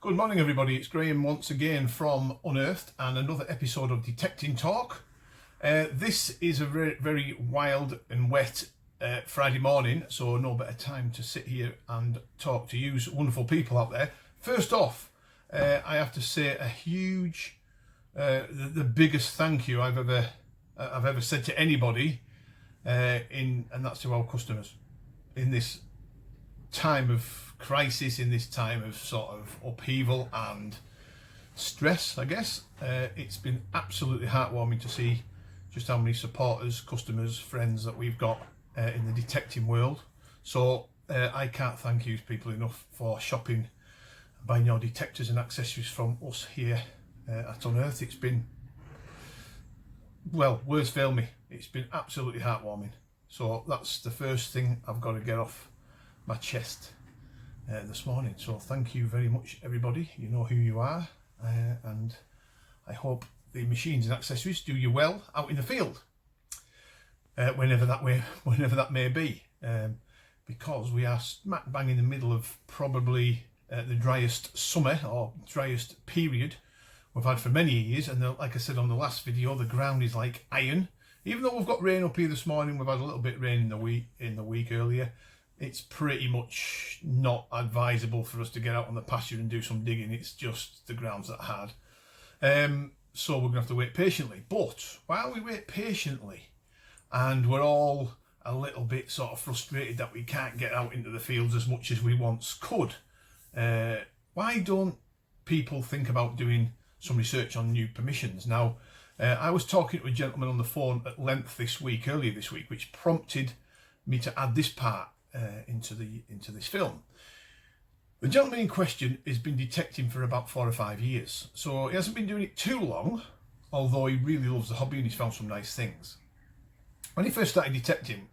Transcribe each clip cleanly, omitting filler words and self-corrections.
Good morning, everybody. It's Graham once again from Unearthed and another episode of Detecting Talk. This is a very, very wild and wet Friday morning, so no better time to sit here and talk to you wonderful people out there. First off, I have to say a huge, the biggest thank you I've ever said to anybody, and that's to our customers in this time of crisis, in this time of sort of upheaval and stress, I guess. It's been absolutely heartwarming to see just how many supporters, customers, friends that we've got in the detecting world. So I can't thank you people enough for shopping, buying your detectors and accessories from us here at Unearthed. It's been, well, words fail me. It's been absolutely heartwarming. So that's the first thing I've got to get off my chest this morning. So thank you very much, everybody. You know who you are, and I hope the machines and accessories do you well out in the field, whenever that may be, because we are smack bang in the middle of probably the driest summer or driest period we've had for many years. And like I said on the last video, the ground is like iron. Even though we've got rain up here this morning, we've had a little bit of rain in the week earlier. It's pretty much not advisable for us to get out on the pasture and do some digging. It's just the ground's that hard. So we're going to have to wait patiently. But while we wait patiently, and we're all a little bit sort of frustrated that we can't get out into the fields as much as we once could, why don't people think about doing some research on new permissions? Now, I was talking to a gentleman on the phone at length earlier this week, which prompted me to add this part into this film. The gentleman in question has been detecting for about 4 or 5 years, so he hasn't been doing it too long, although he really loves the hobby and he's found some nice things. When he first started detecting,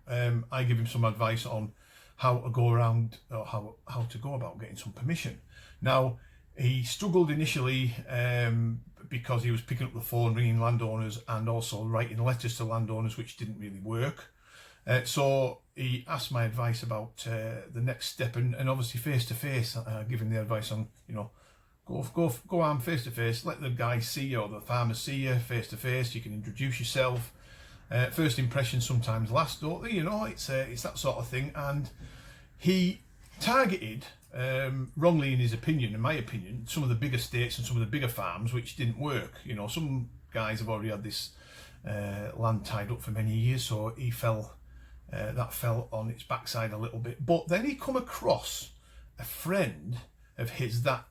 I gave him some advice on how to go around, or how to go about getting some permission. Now, he struggled initially because he was picking up the phone, ringing landowners, and also writing letters to landowners, which didn't really work. So he asked my advice about the next step, and obviously face to face, giving the advice on, you know, go armed face to face, let the guy see you or the farmer see you face to face. You can introduce yourself. First impressions sometimes last, don't they? You know, it's that sort of thing. And he targeted, wrongly in his opinion, in my opinion, some of the bigger states and some of the bigger farms, which didn't work. You know, some guys have already had this land tied up for many years, so he fell. That fell on its backside a little bit. But then he come across a friend of his that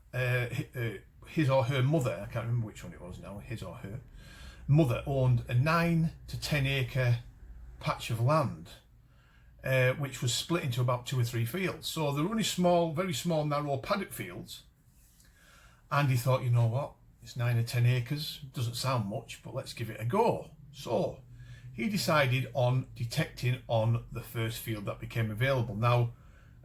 his or her mother, I can't remember which one it was now, his or her mother owned a 9 to 10 acre patch of land, which was split into about 2 or 3 fields. So they're only small, very small, narrow paddock fields. And he thought, you know what, it's 9 or 10 acres, doesn't sound much, but let's give it a go. So he decided on detecting on the first field that became available. Now,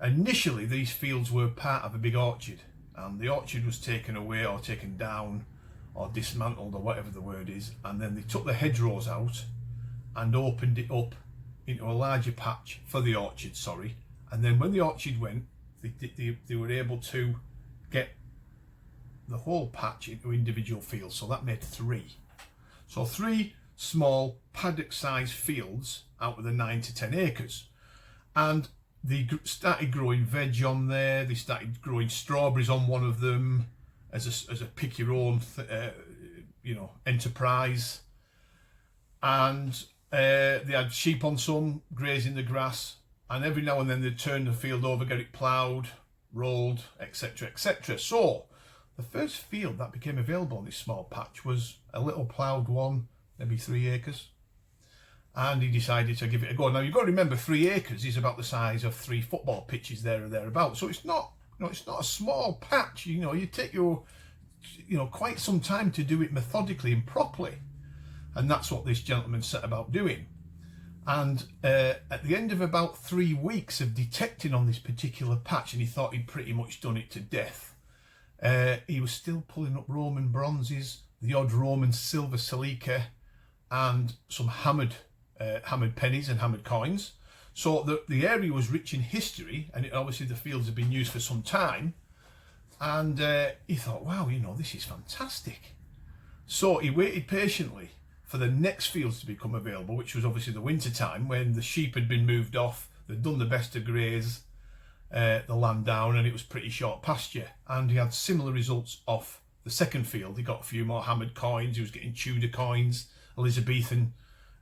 initially these fields were part of a big orchard, and the orchard was taken away or taken down or dismantled or whatever the word is, and then they took the hedgerows out and opened it up into a larger patch for the orchard, and then when the orchard went, they were able to get the whole patch into individual fields, so that made 3. So 3 small paddock-sized fields out of the 9 to 10 acres, and they started growing veg on there. They started growing strawberries on one of them as a pick your own, enterprise. And they had sheep on some grazing the grass, and every now and then they'd turn the field over, get it ploughed, rolled, etc., etc. So the first field that became available on this small patch was a little ploughed one, maybe 3 acres, and he decided to give it a go. Now you've got to remember, 3 acres is about the size of 3 football pitches there or thereabouts, so it's not, it's not a small patch. You take your, quite some time to do it methodically and properly, and that's what this gentleman set about doing. And at the end of about 3 weeks of detecting on this particular patch, and he thought he'd pretty much done it to death, he was still pulling up Roman bronzes, the odd Roman silver silica, and some hammered pennies and hammered coins. So the area was rich in history, and obviously the fields had been used for some time. And he thought, wow, you know, this is fantastic. So he waited patiently for the next fields to become available, which was obviously the winter time, when the sheep had been moved off, they'd done the best to graze the land down, and it was pretty short pasture. And he had similar results off the second field. He got a few more hammered coins, he was getting Tudor coins, Elizabethan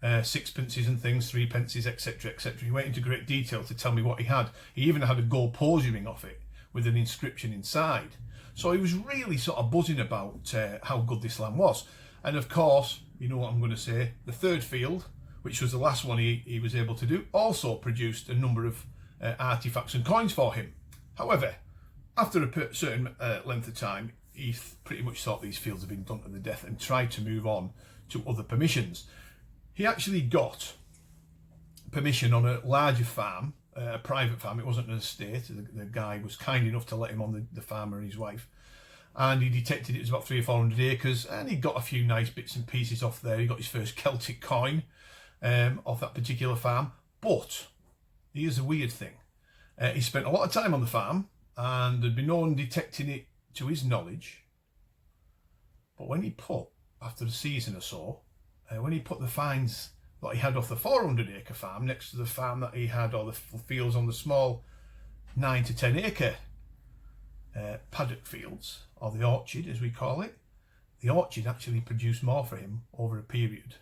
sixpences and things, threepences, etc, etc. He went into great detail to tell me what he had. He even had a gold posy ring off it with an inscription inside. So he was really sort of buzzing about how good this land was. And of course, you know what I'm going to say, the third field, which was the last one he was able to do, also produced a number of artifacts and coins for him. However, after a certain length of time, he pretty much thought these fields had been done to the death and tried to move on to other permissions. He actually got permission on a larger farm, a private farm. It wasn't an estate. The guy was kind enough to let him on, the farmer and his wife. And he detected it was about 300 or 400 acres, and he got a few nice bits and pieces off there. He got his first Celtic coin off that particular farm. But here's a weird thing. He spent a lot of time on the farm, and there'd been no one detecting it to his knowledge. But when he put, after a season or so, when he put the finds that he had off the 400-acre farm next to the farm that he had, or the fields on the small 9 to 10 acre paddock fields, or the orchard as we call it, the orchard actually produced more for him over a period,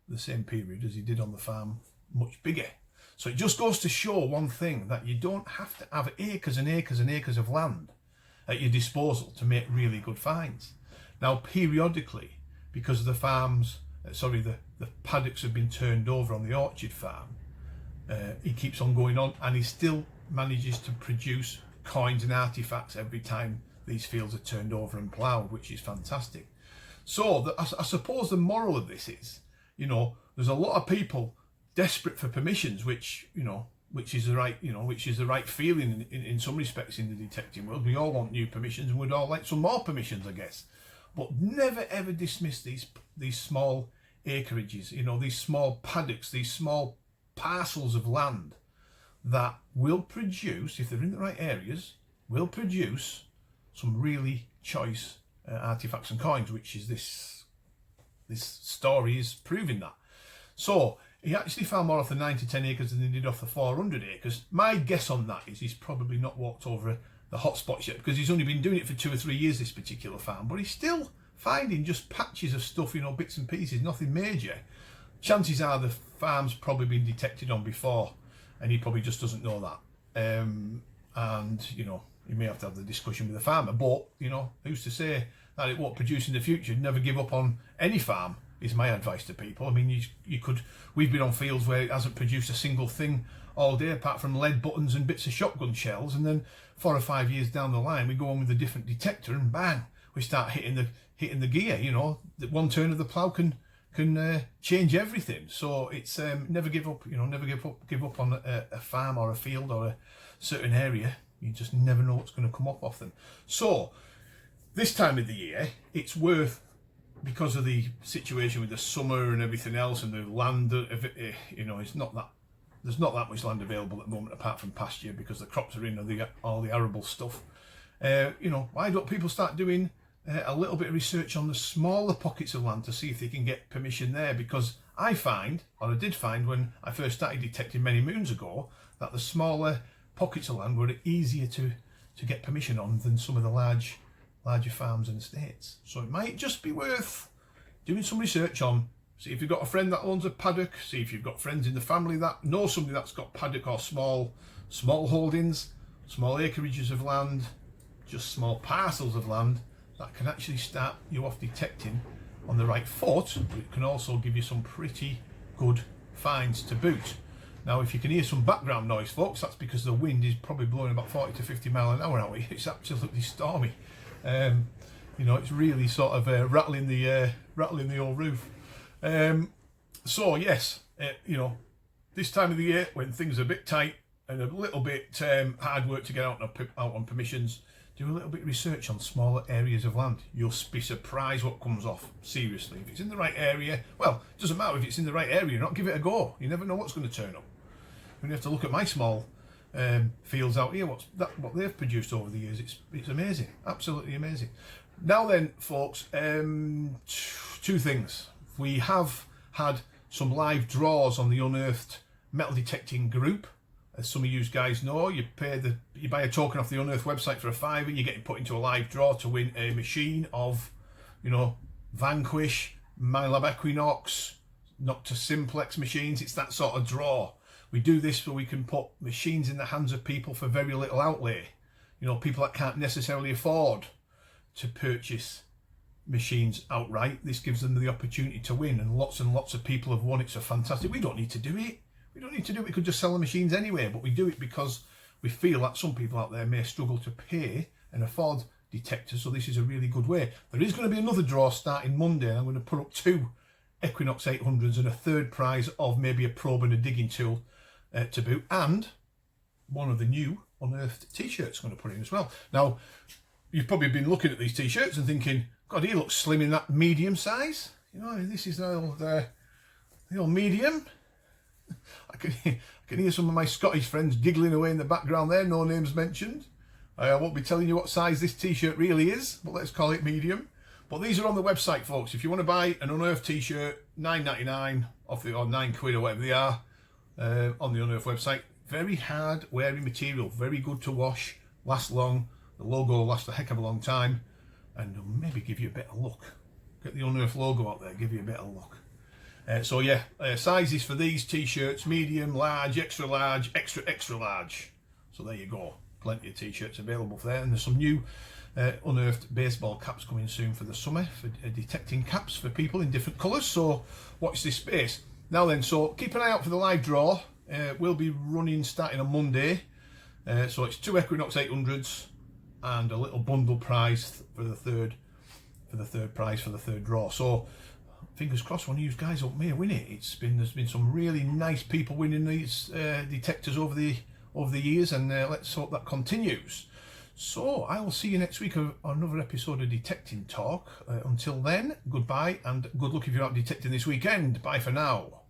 the same period as he did on the farm, much bigger. So it just goes to show one thing, that you don't have to have acres and acres and acres of land at your disposal to make really good finds. Now periodically, because the farms, the paddocks have been turned over on the orchard farm, he keeps on going on, and he still manages to produce coins and artifacts every time these fields are turned over and ploughed, which is fantastic. So I suppose the moral of this is, you know, there's a lot of people desperate for permissions, which is the right feeling in some respects in the detecting world. We all want new permissions, and we'd all like some more permissions, I guess. But never ever dismiss these small acreages, you know, these small paddocks, these small parcels of land that will produce, if they're in the right areas, will produce some really choice artifacts and coins, which is this story is proving that. So he actually found more off the 9 to 10 acres than he did off the 400 acres. My guess on that is he's probably not walked over the hot spots yet, because he's only been doing it for 2 or 3 years, this particular farm, but he's still finding just patches of stuff, you know, bits and pieces, nothing major. Chances are the farm's probably been detected on before, and he probably just doesn't know that. And, you know, you may have to have the discussion with the farmer, but, you know, who's to say that it won't produce in the future? Never give up on any farm is my advice to people. I mean, we've been on fields where it hasn't produced a single thing all day apart from lead buttons and bits of shotgun shells, and then 4 or 5 years down the line we go on with a different detector, and bang, we start hitting the gear. You know, one turn of the plough can change everything. So it's never give up. You know, never give up on a farm or a field or a certain area. You just never know what's going to come up off them. So this time of the year, it's worth, because of the situation with the summer and everything else, and the land, you know, there's not that much land available at the moment apart from pasture, because the crops are in all the arable stuff. You know, why don't people start doing a little bit of research on the smaller pockets of land to see if they can get permission there? Because I did find when I first started detecting many moons ago, that the smaller pockets of land were easier to get permission on than some of the larger farms and estates. So it might just be worth doing some research on. See if you've got a friend that owns a paddock, see if you've got friends in the family that know somebody that's got paddock or small holdings, small acreages of land, just small parcels of land that can actually start you off detecting on the right foot, but it can also give you some pretty good finds to boot. Now, if you can hear some background noise, folks, that's because the wind is probably blowing about 40 to 50 mile an hour out here. It's absolutely stormy. You know, it's really sort of rattling the old roof. So yes, you know, this time of the year when things are a bit tight and a little bit hard work to get out on permissions, do a little bit of research on smaller areas of land. You'll be surprised what comes off. Seriously, if it's in the right area, well, it doesn't matter if it's in the right area or not, give it a go. You never know what's going to turn up. When you have to look at my small fields out here. What they've produced over the years, it's amazing, absolutely amazing. Now then, folks, two things. We have had some live draws on the Unearthed metal detecting group. As some of you guys know, you buy a token off the Unearthed website for £5, you're getting put into a live draw to win a machine of, you know, Vanquish, Minelab Equinox, Nocta Simplex machines. It's that sort of draw. We do this so we can put machines in the hands of people for very little outlay. You know, people that can't necessarily afford to purchase machines outright. This gives them the opportunity to win, and lots of people have won it. So fantastic. We don't need to do it. We don't need to do it. We could just sell the machines anyway, but we do it because we feel that some people out there may struggle to pay and afford detectors, so this is a really good way. There is going to be another draw starting Monday, and I'm going to put up 2 Equinox 800s and a third prize of maybe a probe and a digging tool to boot, and one of the new Unearthed t-shirts I'm going to put in as well. Now, you've probably been looking at these t-shirts and thinking, God, he looks slim in that medium size. You know, this is the old medium. I can hear some of my Scottish friends giggling away in the background there, no names mentioned. I won't be telling you what size this t-shirt really is, but let's call it medium. But these are on the website, folks. If you want to buy an Unearthed t-shirt, £9.99 off or £9 or whatever they are, on the Unearthed website. Very hard wearing material, very good to wash, lasts long. The logo will last a heck of a long time, and it'll maybe give you a better look. Get the Unearthed logo out there, give you a better look. So yeah, sizes for these t-shirts: medium, large, extra large, extra large. So there you go, plenty of t-shirts available for there. And there's some new Unearthed baseball caps coming soon for the summer, for detecting caps for people in different colours. So watch this space. Now then, so keep an eye out for the live draw. We'll be running starting on Monday. So it's 2 Equinox 800s and a little bundle prize for the third prize for the third draw. So fingers crossed one of you guys up may win it. There's been some really nice people winning these detectors over the years, and let's hope that continues. So I will see you next week on another episode of Detecting Talk. Until then, goodbye and good luck if you're out detecting this weekend. Bye for now.